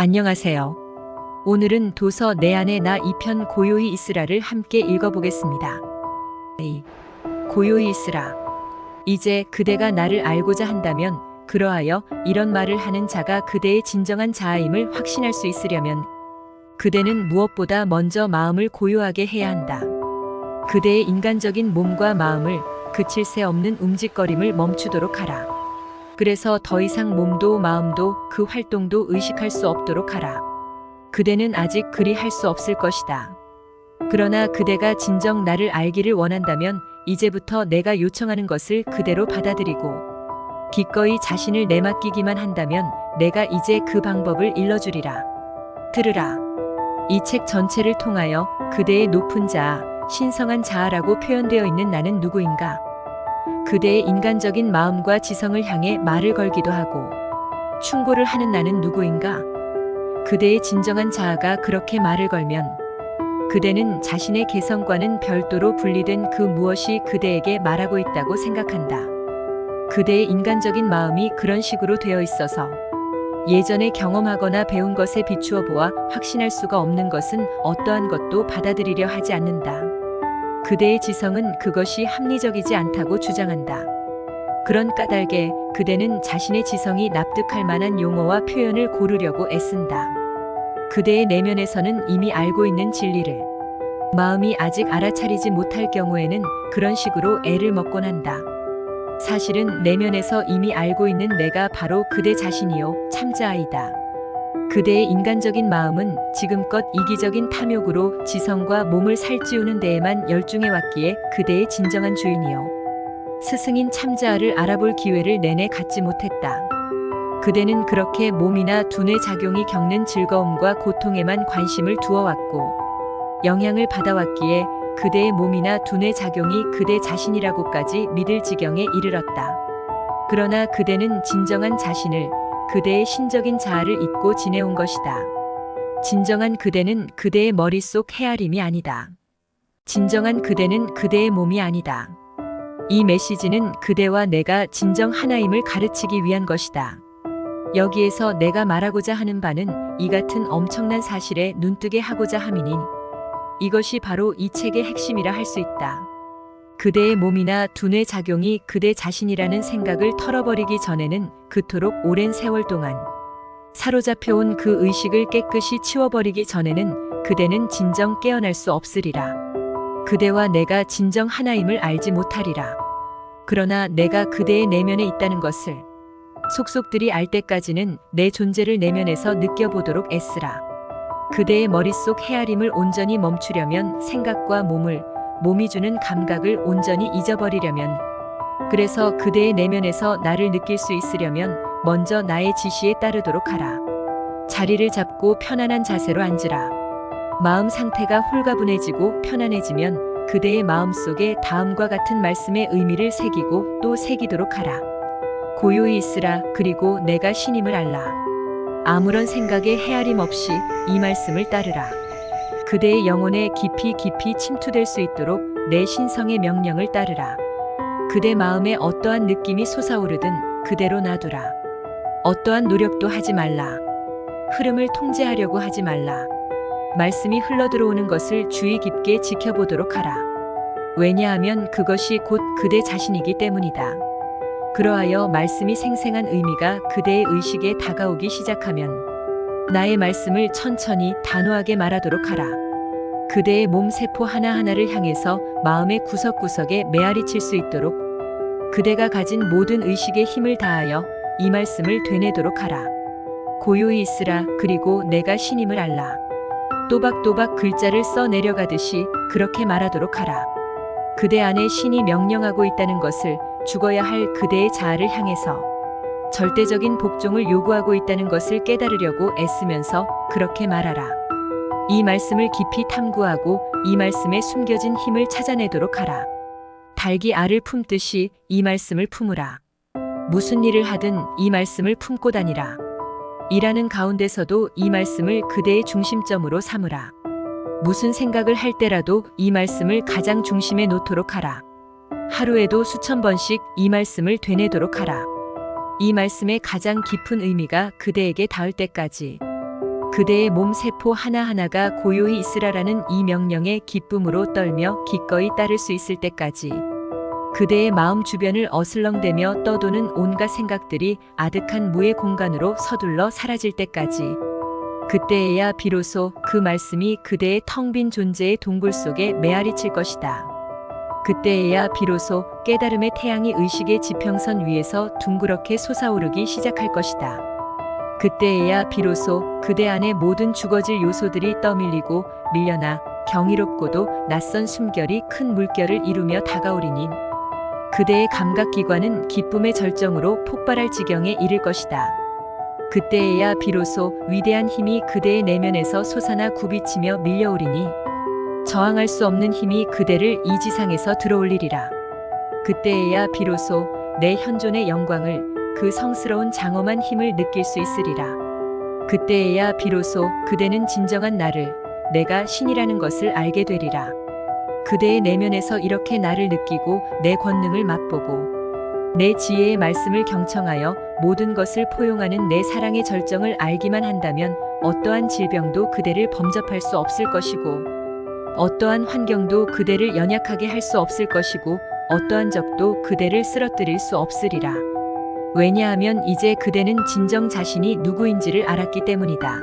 안녕하세요. 오늘은 도서 내 안에 나 2편 고요히 있으라를 함께 읽어보겠습니다. 고요히 있으라. 이제 그대가 나를 알고자 한다면 그러하여 이런 말을 하는 자가 그대의 진정한 자아임을 확신할 수 있으려면 그대는 무엇보다 먼저 마음을 고요하게 해야 한다. 그대의 인간적인 몸과 마음을 그칠 새 없는 움직거림을 멈추도록 하라. 그래서 더 이상 몸도 마음도 그 활동도 의식할 수 없도록 하라. 그대는 아직 그리 할 수 없을 것이다. 그러나 그대가 진정 나를 알기를 원한다면 이제부터 내가 요청하는 것을 그대로 받아들이고 기꺼이 자신을 내맡기기만 한다면 내가 이제 그 방법을 일러주리라. 들으라. 이 책 전체를 통하여 그대의 높은 자아, 신성한 자아라고 표현되어 있는 나는 누구인가? 그대의 인간적인 마음과 지성을 향해 말을 걸기도 하고 충고를 하는 나는 누구인가? 그대의 진정한 자아가 그렇게 말을 걸면 그대는 자신의 개성과는 별도로 분리된 그 무엇이 그대에게 말하고 있다고 생각한다. 그대의 인간적인 마음이 그런 식으로 되어 있어서 예전에 경험하거나 배운 것에 비추어 보아 확신할 수가 없는 것은 어떠한 것도 받아들이려 하지 않는다. 그대의 지성은 그것이 합리적이지 않다고 주장한다. 그런 까닭에 그대는 자신의 지성이 납득할 만한 용어와 표현을 고르려고 애쓴다. 그대의 내면에서는 이미 알고 있는 진리를 마음이 아직 알아차리지 못할 경우에는 그런 식으로 애를 먹곤 한다. 사실은 내면에서 이미 알고 있는 내가 바로 그대 자신이요 참자아이다. 그대의 인간적인 마음은 지금껏 이기적인 탐욕으로 지성과 몸을 살찌우는 데에만 열중해 왔기에 그대의 진정한 주인이요 스승인 참자아를 알아볼 기회를 내내 갖지 못했다. 그대는 그렇게 몸이나 두뇌 작용이 겪는 즐거움과 고통에만 관심을 두어왔고 영향을 받아왔기에 그대의 몸이나 두뇌 작용이 그대 자신이라고까지 믿을 지경에 이르렀다. 그러나 그대는 진정한 자신을 그대의 신적인 자아를 잊고 지내온 것이다. 진정한 그대는 그대의 머릿속 헤아림이 아니다. 진정한 그대는 그대의 몸이 아니다. 이 메시지는 그대와 내가 진정 하나임을 가르치기 위한 것이다. 여기에서 내가 말하고자 하는 바는 이 같은 엄청난 사실에 눈뜨게 하고자 함이니 이것이 바로 이 책의 핵심이라 할 수 있다. 그대의 몸이나 두뇌 작용이 그대 자신이라는 생각을 털어버리기 전에는 그토록 오랜 세월 동안 사로잡혀온 그 의식을 깨끗이 치워버리기 전에는 그대는 진정 깨어날 수 없으리라. 그대와 내가 진정 하나임을 알지 못하리라. 그러나 내가 그대의 내면에 있다는 것을 속속들이 알 때까지는 내 존재를 내면에서 느껴보도록 애쓰라. 그대의 머릿속 헤아림을 온전히 멈추려면 생각과 몸이 주는 감각을 온전히 잊어버리려면 그래서 그대의 내면에서 나를 느낄 수 있으려면 먼저 나의 지시에 따르도록 하라. 자리를 잡고 편안한 자세로 앉으라. 마음 상태가 홀가분해지고 편안해지면 그대의 마음속에 다음과 같은 말씀의 의미를 새기고 또 새기도록 하라. 고요히 있으라. 그리고 내가 신임을 알라. 아무런 생각에 헤아림 없이 이 말씀을 따르라. 그대의 영혼에 깊이 침투될 수 있도록 내 신성의 명령을 따르라. 그대 마음에 어떠한 느낌이 솟아오르든 그대로 놔두라. 어떠한 노력도 하지 말라. 흐름을 통제하려고 하지 말라. 말씀이 흘러들어오는 것을 주의 깊게 지켜보도록 하라. 왜냐하면 그것이 곧 그대 자신이기 때문이다. 그러하여 말씀이 생생한 의미가 그대의 의식에 다가오기 시작하면 나의 말씀을 천천히 단호하게 말하도록 하라. 그대의 몸 세포 하나하나를 향해서 마음의 구석구석에 메아리 칠 수 있도록 그대가 가진 모든 의식의 힘을 다하여 이 말씀을 되뇌도록 하라. 고요히 있으라. 그리고 내가 신임을 알라. 또박또박 글자를 써 내려가듯이 그렇게 말하도록 하라. 그대 안에 신이 명령하고 있다는 것을 죽어야 할 그대의 자아를 향해서 절대적인 복종을 요구하고 있다는 것을 깨달으려고 애쓰면서 그렇게 말하라. 이 말씀을 깊이 탐구하고 이 말씀에 숨겨진 힘을 찾아내도록 하라. 닭이 알을 품듯이 이 말씀을 품으라. 무슨 일을 하든 이 말씀을 품고 다니라. 일하는 가운데서도 이 말씀을 그대의 중심점으로 삼으라. 무슨 생각을 할 때라도 이 말씀을 가장 중심에 놓도록 하라. 하루에도 수천 번씩 이 말씀을 되뇌도록 하라. 이 말씀의 가장 깊은 의미가 그대에게 닿을 때까지 그대의 몸 세포 하나하나가 고요히 있으라라는 이 명령에 기쁨으로 떨며 기꺼이 따를 수 있을 때까지, 그대의 마음 주변을 어슬렁대며 떠도는 온갖 생각들이 아득한 무의 공간으로 서둘러 사라질 때까지, 그때에야 비로소 그 말씀이 그대의 텅 빈 존재의 동굴 속에 메아리칠 것이다. 그때에야 비로소 깨달음의 태양이 의식의 지평선 위에서 둥그렇게 솟아오르기 시작할 것이다. 그때에야 비로소 그대 안의 모든 죽어질 요소들이 떠밀리고 밀려나 경이롭고도 낯선 숨결이 큰 물결을 이루며 다가오리니, 그대의 감각기관은 기쁨의 절정으로 폭발할 지경에 이를 것이다. 그때에야 비로소 위대한 힘이 그대의 내면에서 솟아나 굽이치며 밀려오리니, 저항할 수 없는 힘이 그대를 이 지상에서 들어올리리라. 그때에야 비로소 내 현존의 영광을, 그 성스러운 장엄한 힘을 느낄 수 있으리라. 그때에야 비로소 그대는 진정한 나를, 내가 신이라는 것을 알게 되리라. 그대의 내면에서 이렇게 나를 느끼고 내 권능을 맛보고 내 지혜의 말씀을 경청하여 모든 것을 포용하는 내 사랑의 절정을 알기만 한다면, 어떠한 질병도 그대를 범접할 수 없을 것이고, 어떠한 환경도 그대를 연약하게 할 수 없을 것이고, 어떠한 적도 그대를 쓰러뜨릴 수 없으리라. 왜냐하면 이제 그대는 진정 자신이 누구인지를 알았기 때문이다.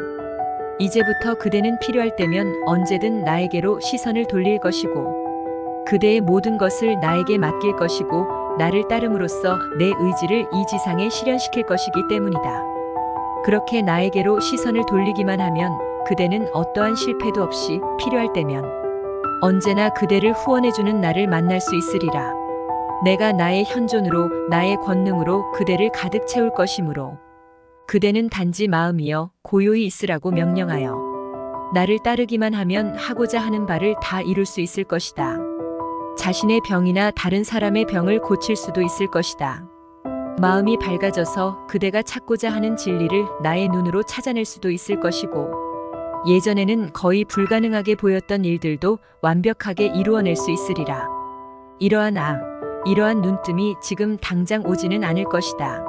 이제부터 그대는 필요할 때면 언제든 나에게로 시선을 돌릴 것이고, 그대의 모든 것을 나에게 맡길 것이고, 나를 따름으로써 내 의지를 이 지상에 실현시킬 것이기 때문이다. 그렇게 나에게로 시선을 돌리기만 하면 그대는 어떠한 실패도 없이 필요할 때면 언제나 그대를 후원해주는 나를 만날 수 있으리라. 내가 나의 현존으로, 나의 권능으로 그대를 가득 채울 것이므로, 그대는 단지 마음이여 고요히 있으라고 명령하여 나를 따르기만 하면 하고자 하는 바를 다 이룰 수 있을 것이다. 자신의 병이나 다른 사람의 병을 고칠 수도 있을 것이다. 마음이 밝아져서 그대가 찾고자 하는 진리를 나의 눈으로 찾아낼 수도 있을 것이고, 예전에는 거의 불가능하게 보였던 일들도 완벽하게 이루어낼 수 있으리라. 이러한 눈뜸이 지금 당장 오지는 않을 것이다.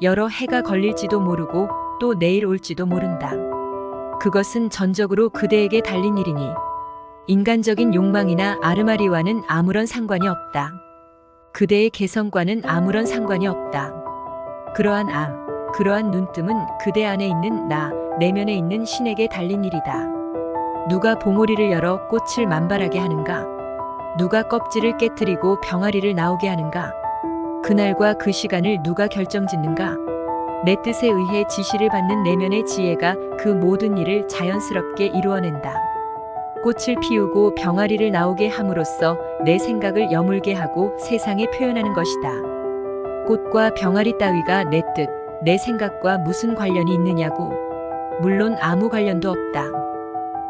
여러 해가 걸릴지도 모르고 또 내일 올지도 모른다. 그것은 전적으로 그대에게 달린 일이니, 인간적인 욕망이나 아르마리와는 아무런 상관이 없다. 그대의 개성과는 아무런 상관이 없다. 그러한 눈뜸은 그대 안에 있는 나, 내면에 있는 신에게 달린 일이다. 누가 봉오리를 열어 꽃을 만발하게 하는가? 누가 껍질을 깨트리고 병아리를 나오게 하는가? 그날과 그 시간을 누가 결정짓는가? 내 뜻에 의해 지시를 받는 내면의 지혜가 그 모든 일을 자연스럽게 이루어낸다. 꽃을 피우고 병아리를 나오게 함으로써 내 생각을 여물게 하고 세상에 표현하는 것이다. 꽃과 병아리 따위가 내 뜻, 내 생각과 무슨 관련이 있느냐고? 물론 아무 관련도 없다.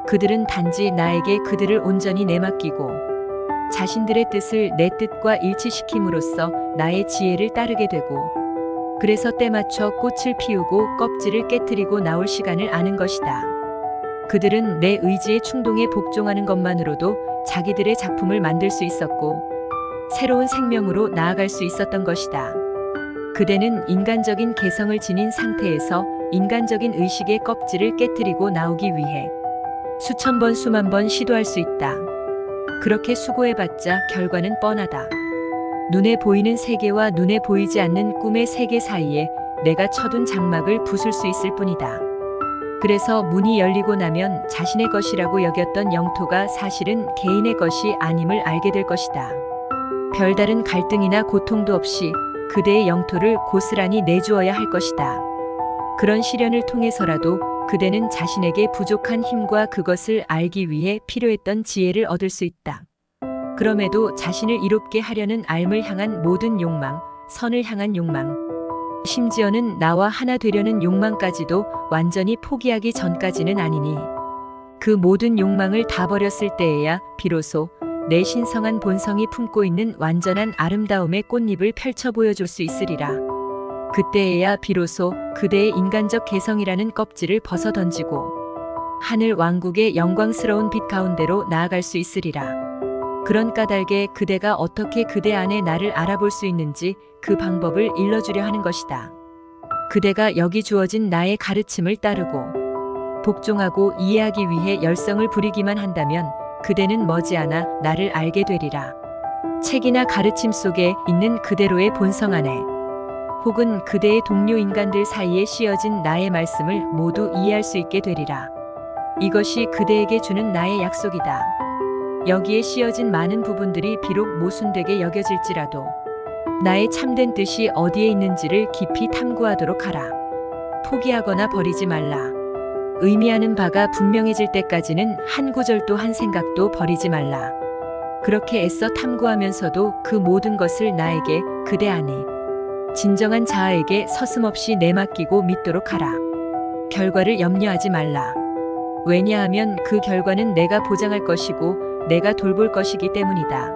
그들은 단지 나에게 그들을 온전히 내맡기고 자신들의 뜻을 내 뜻과 일치시킴으로써 나의 지혜를 따르게 되고, 그래서 때맞춰 꽃을 피우고 껍질을 깨트리고 나올 시간을 아는 것이다. 그들은 내 의지의 충동에 복종하는 것만으로도 자기들의 작품을 만들 수 있었고 새로운 생명으로 나아갈 수 있었던 것이다. 그대는 인간적인 개성을 지닌 상태에서 인간적인 의식의 껍질을 깨트리고 나오기 위해 수천 번 수만 번 시도할 수 있다. 그렇게 수고해봤자 결과는 뻔하다. 눈에 보이는 세계와 눈에 보이지 않는 꿈의 세계 사이에 내가 쳐둔 장막을 부술 수 있을 뿐이다. 그래서 문이 열리고 나면 자신의 것이라고 여겼던 영토가 사실은 개인의 것이 아님을 알게 될 것이다. 별다른 갈등이나 고통도 없이 그대의 영토를 고스란히 내주어야 할 것이다. 그런 시련을 통해서라도 그대는 자신에게 부족한 힘과 그것을 알기 위해 필요했던 지혜를 얻을 수 있다. 그럼에도 자신을 이롭게 하려는 삶을 향한 모든 욕망, 선을 향한 욕망, 심지어는 나와 하나 되려는 욕망까지도 완전히 포기하기 전까지는 아니니, 그 모든 욕망을 다 버렸을 때에야 비로소 내 신성한 본성이 품고 있는 완전한 아름다움의 꽃잎을 펼쳐 보여줄 수 있으리라. 그때에야 비로소 그대의 인간적 개성이라는 껍질을 벗어 던지고 하늘 왕국의 영광스러운 빛 가운데로 나아갈 수 있으리라. 그런 까닭에 그대가 어떻게 그대 안에 나를 알아볼 수 있는지 그 방법을 일러주려 하는 것이다. 그대가 여기 주어진 나의 가르침을 따르고 복종하고 이해하기 위해 열성을 부리기만 한다면 그대는 머지않아 나를 알게 되리라. 책이나 가르침 속에 있는 그대로의 본성 안에 혹은 그대의 동료 인간들 사이에 씌어진 나의 말씀을 모두 이해할 수 있게 되리라. 이것이 그대에게 주는 나의 약속이다. 여기에 씌어진 많은 부분들이 비록 모순되게 여겨질지라도 나의 참된 뜻이 어디에 있는지를 깊이 탐구하도록 하라. 포기하거나 버리지 말라. 의미하는 바가 분명해질 때까지는 한 구절도 한 생각도 버리지 말라. 그렇게 애써 탐구하면서도 그 모든 것을 나에게, 그대 안에 진정한 자아에게 서슴없이 내맡기고 믿도록 하라. 결과를 염려하지 말라. 왜냐하면 그 결과는 내가 보장할 것이고 내가 돌볼 것이기 때문이다.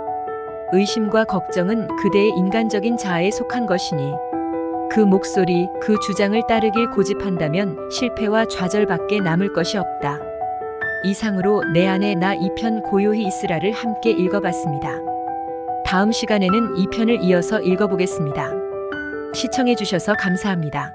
의심과 걱정은 그대의 인간적인 자아에 속한 것이니 그 목소리, 그 주장을 따르길 고집한다면 실패와 좌절밖에 남을 것이 없다. 이상으로 내 안에 나 2편 고요히 있으라를 함께 읽어봤습니다. 다음 시간에는 2편을 이어서 읽어보겠습니다. 시청해주셔서 감사합니다.